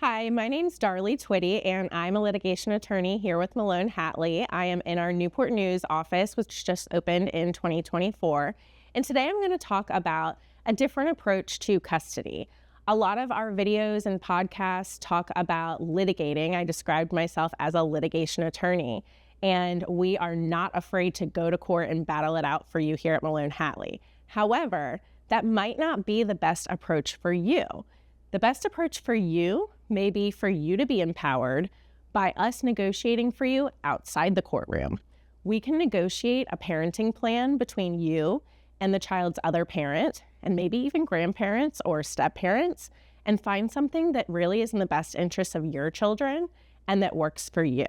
Hi, my name's Darlie Twitty, and I'm a litigation attorney here with Melone Hatley. I am in our Newport News office, which just opened in 2024. And today I'm going to talk about a different approach to custody. A lot of our videos and podcasts talk about litigating. I described myself as a litigation attorney, and we are not afraid to go to court and battle it out for you here at Melone Hatley. However, that might not be the best approach for you. The best approach for you may be for you to be empowered by us negotiating for you outside the courtroom. We can negotiate a parenting plan between you and the child's other parent, and maybe even grandparents or step-parents, and find something that really is in the best interest of your children and that works for you.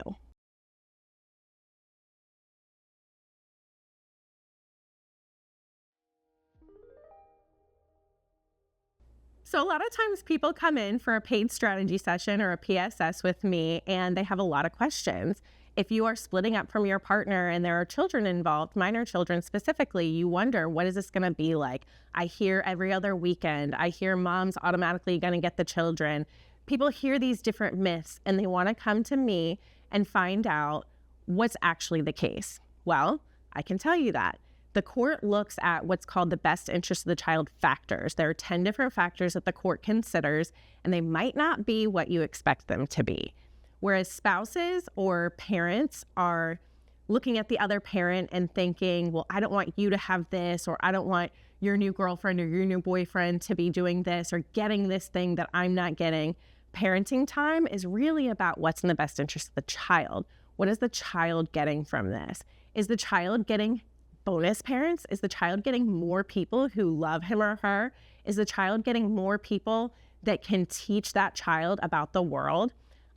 So a lot of times people come in for a paid strategy session or a PSS with me, and they have a lot of questions. If you are splitting up from your partner and there are children involved, minor children specifically, you wonder, what is this going to be like? I hear every other weekend, I hear mom's automatically going to get the children. People hear these different myths and they want to come to me and find out what's actually the case. Well, I can tell you that. The court looks at what's called the best interest of the child factors. There are 10 different factors that the court considers, and they might not be what you expect them to be. Whereas spouses or parents are looking at the other parent and thinking, well, I don't want you to have this, or I don't want your new girlfriend or your new boyfriend to be doing this or getting this thing that I'm not getting. Parenting time is really about what's in the best interest of the child. What is the child getting from this? Is the child getting bonus parents? Is the child getting more people who love him or her? Is the child getting more people that can teach that child about the world?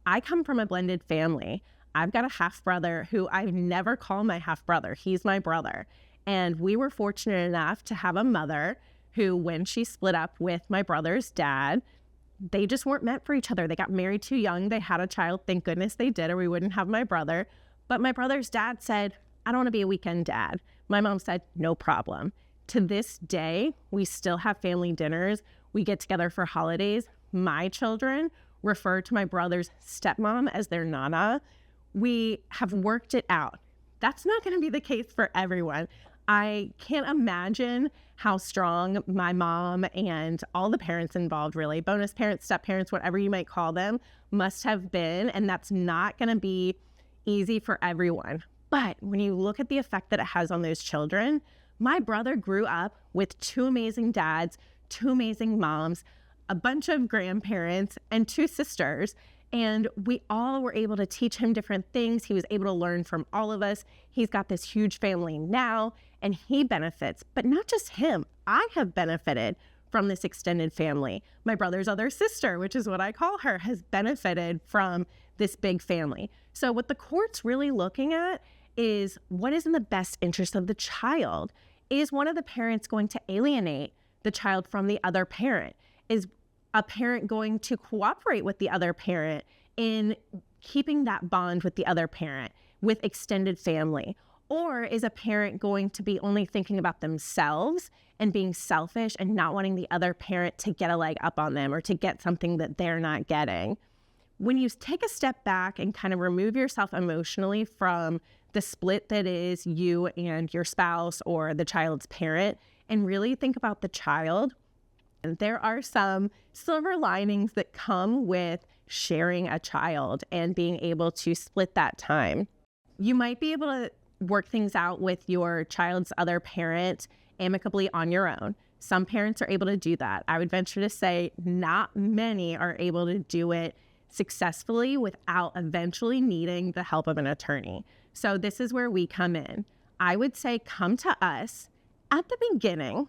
I come from a blended family. I've got a half brother who I never call my half brother. He's my brother. And we were fortunate enough to have a mother who, when she split up with my brother's dad, they just weren't meant for each other. They got married too young. They had a child. Thank goodness they did, or we wouldn't have my brother. But my brother's dad said, I don't want to be a weekend dad. My mom said, no problem. To this day, we still have family dinners. We get together for holidays. My children refer to my brother's stepmom as their nana. We have worked it out. That's not going to be the case for everyone. I can't imagine how strong my mom and all the parents involved, really, bonus parents, step parents, whatever you might call them, must have been. And that's not going to be easy for everyone. But when you look at the effect that it has on those children, my brother grew up with two amazing dads, two amazing moms, a bunch of grandparents, and two sisters. And we all were able to teach him different things. He was able to learn from all of us. He's got this huge family now, and he benefits. But not just him. I have benefited from this extended family. My brother's other sister, which is what I call her, has benefited from this big family. So what the court's really looking at is what is in the best interest of the child. Is one of the parents going to alienate the child from the other parent? Is a parent going to cooperate with the other parent in keeping that bond with the other parent, with extended family? Or is a parent going to be only thinking about themselves and being selfish and not wanting the other parent to get a leg up on them or to get something that they're not getting? When you take a step back and kind of remove yourself emotionally from the split that is you and your spouse or the child's parent, and really think about the child, and there are some silver linings that come with sharing a child and being able to split that time. You might be able to work things out with your child's other parent amicably on your own. Some parents are able to do that. I would venture to say not many are able to do it successfully without eventually needing the help of an attorney. So this is where we come in. I would say come to us at the beginning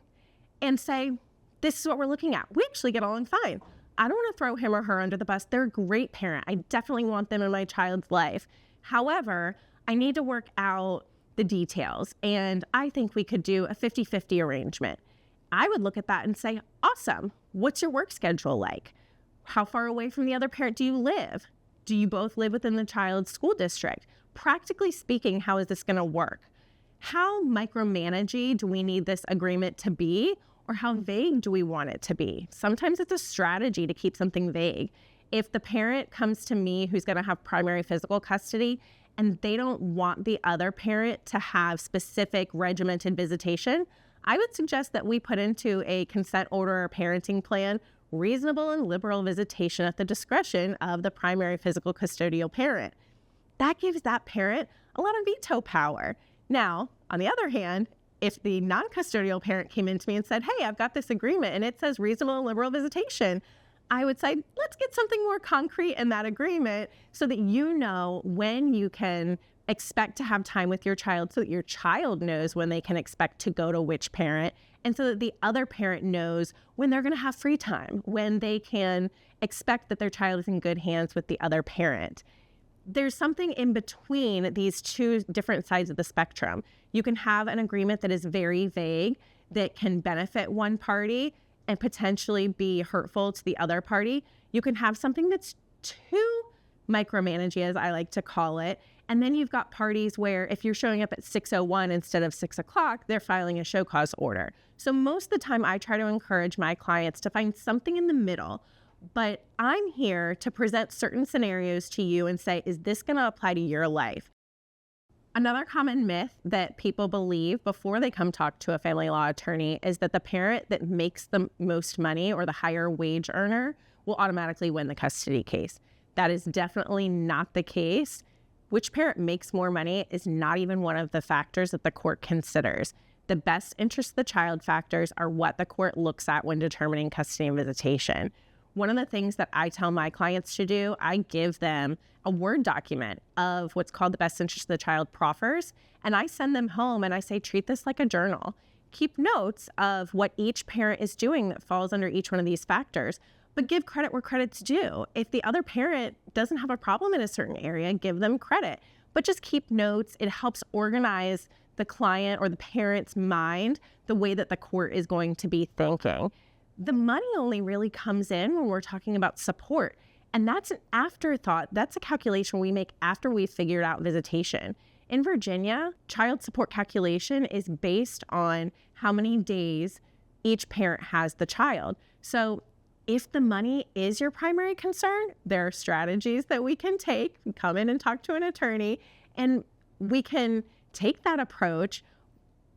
and say, this is what we're looking at. We actually get along fine. I don't want to throw him or her under the bus. They're a great parent. I definitely want them in my child's life. However, I need to work out the details, and I think we could do a 50-50 arrangement. I would look at that and say, awesome. What's your work schedule like? How far away from the other parent do you live? Do you both live within the child's school district? Practically speaking, how is this going to work? How micromanagey do we need this agreement to be? Or how vague do we want it to be? Sometimes it's a strategy to keep something vague. If the parent comes to me who's going to have primary physical custody and they don't want the other parent to have specific regimented visitation, I would suggest that we put into a consent order or parenting plan reasonable and liberal visitation at the discretion of the primary physical custodial parent. That gives that parent a lot of veto power. Now, on the other hand, if the non-custodial parent came into me and said, hey, I've got this agreement and it says reasonable and liberal visitation, I would say, let's get something more concrete in that agreement so that you know when you can expect to have time with your child, so that your child knows when they can expect to go to which parent, and so that the other parent knows when they're going to have free time, when they can expect that their child is in good hands with the other parent. There's something in between these two different sides of the spectrum. You can have an agreement that is very vague, that can benefit one party and potentially be hurtful to the other party. You can have something that's too micromanaging, as I like to call it. And then you've got parties where if you're showing up at 6:01 instead of 6 o'clock, they're filing a show cause order. So most of the time I try to encourage my clients to find something in the middle. But I'm here to present certain scenarios to you and say, is this going to apply to your life? Another common myth that people believe before they come talk to a family law attorney is that the parent that makes the most money or the higher wage earner will automatically win the custody case. That is definitely not the case. Which parent makes more money is not even one of the factors that the court considers. The best interest of the child factors are what the court looks at when determining custody and visitation. One of the things that I tell my clients to do, I give them a Word document of what's called the best interest of the child proffers, and I send them home and I say, treat this like a journal. Keep notes of what each parent is doing that falls under each one of these factors, but give credit where credit's due. If the other parent doesn't have a problem in a certain area, give them credit, but just keep notes. It helps organize the client or the parent's mind the way that the court is going to be thinking. The money only really comes in when we're talking about support. And that's an afterthought. That's a calculation we make after we've figured out visitation. In Virginia, child support calculation is based on how many days each parent has the child. So if the money is your primary concern, there are strategies that we can take. Come in and talk to an attorney, and we can take that approach.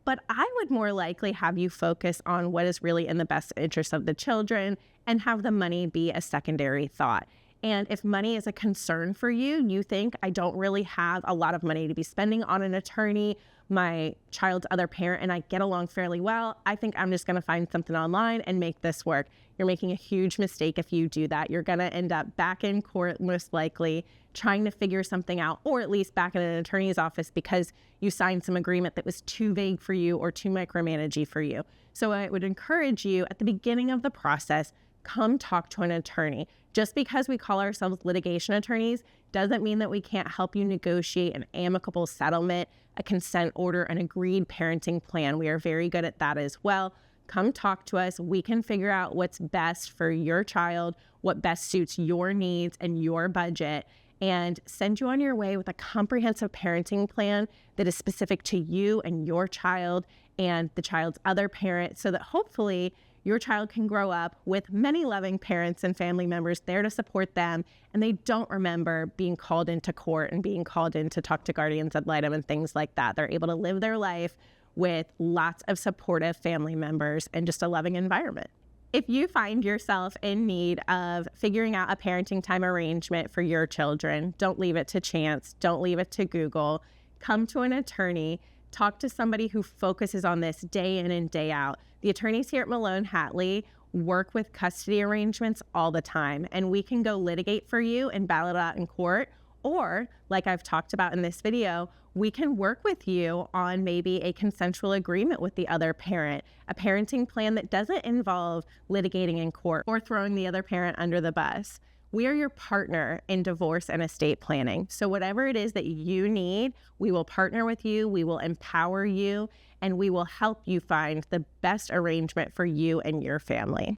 But I would more likely have you focus on what is really in the best interest of the children and have the money be a secondary thought. And if money is a concern for you, you think, I don't really have a lot of money to be spending on an attorney, my child's other parent and I get along fairly well, I think I'm just going to find something online and make this work. You're making a huge mistake if you do that. You're going to end up back in court, most likely, trying to figure something out, or at least back in an attorney's office because you signed some agreement that was too vague for you or too micromanaging for you. So I would encourage you at the beginning of the process, come talk to an attorney. Just because we call ourselves litigation attorneys doesn't mean that we can't help you negotiate an amicable settlement, a consent order, an agreed parenting plan. We are very good at that as well. Come talk to us. We can figure out what's best for your child, what best suits your needs and your budget, and send you on your way with a comprehensive parenting plan that is specific to you and your child and the child's other parent, so that hopefully your child can grow up with many loving parents and family members there to support them, and they don't remember being called into court and being called in to talk to guardians ad litem and things like that. They're able to live their life with lots of supportive family members and just a loving environment. If you find yourself in need of figuring out a parenting time arrangement for your children, don't leave it to chance. Don't leave it to Google. Come to an attorney. Talk to somebody who focuses on this day in and day out. The attorneys here at Melone Hatley work with custody arrangements all the time, and we can go litigate for you and battle it out in court. Or, like I've talked about in this video, we can work with you on maybe a consensual agreement with the other parent, a parenting plan that doesn't involve litigating in court or throwing the other parent under the bus. We are your partner in divorce and estate planning. So whatever it is that you need, we will partner with you, we will empower you, and we will help you find the best arrangement for you and your family.